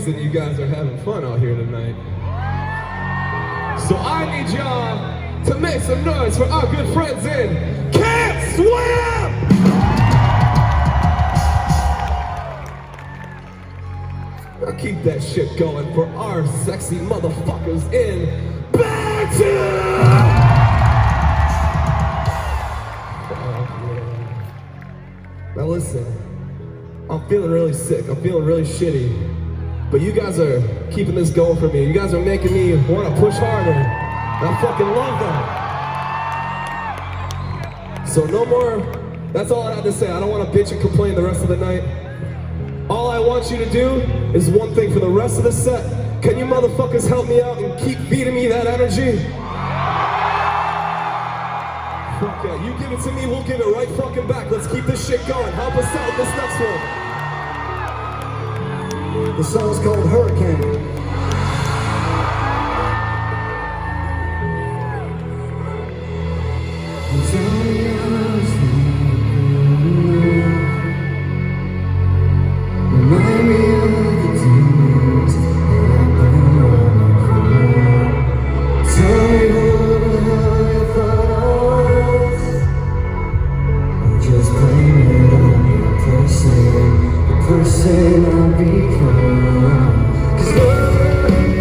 reason you guys are having fun out here tonight. So I need y'all to make some noise for our good friends in Can't Swim! Now keep that shit going for our sexy motherfuckers in Better! Now listen, I'm feeling really sick, I'm feeling really shitty, but you guys are keeping this going for me. You guys are making me want to push harder. I fucking love that. So no more, that's all I have to say. I don't want to bitch and complain the rest of the night. All I want you to do is one thing for the rest of the set. Can you motherfuckers help me out and keep feeding me that energy? Fuck yeah, you give it to me, we'll give it right fucking back. Let's keep this shit going. Help us out with this next one. The song's called Hurricane. Remind me of the demons that I've been running from. Tell me who the hell you thought I was. Just blame it on your person I've become. 'Cause Lord,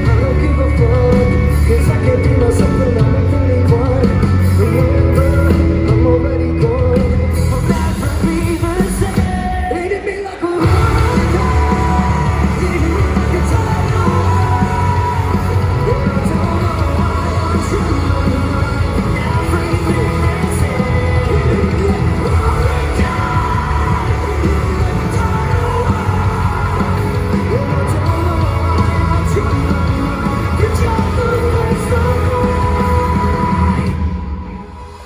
I don't give a fuck, 'cause I can't be myself and I'm feeling quiet. Remember, I'm already gone. I'll never be the same. They did me like a hurricane, hit me like a tornado. And I don't know why I'm trying my mind. Everything they say, hit me like a hurricane, hit me like a tornado. And I don't know why I'm trying my mind. You're just the rest of mine.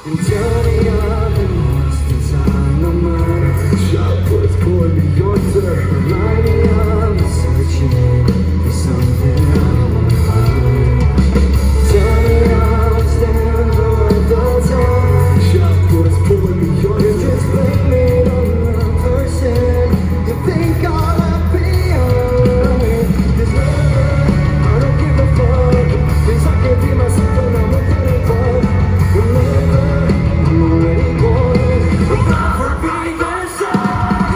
And tell me I've been lost inside my mind. Shot puts pulling me your turn. Remind me I'm searching for something I won't find. Tell me I'll stand for the time. Shot puts pulling me your turn. Just blame it on the person you think I'll be alright. 'Cause I don't give a fuck, 'cause I can't be myself and I'm feeling fine. Remember, I'm already gone. I'll never be the same.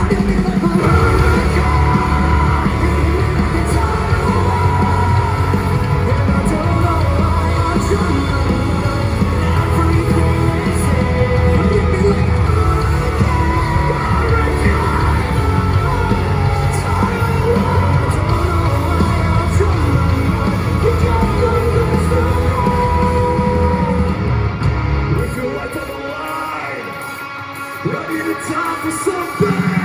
Hit me like a hurricane, hit me like a tornado. And I don't know why I'm trying my mind. Everything they say, hit me like a hurricane, tornado. I don't know why I'm trying my mind. You're just the best of me. If you're right on the line, ready to die for something.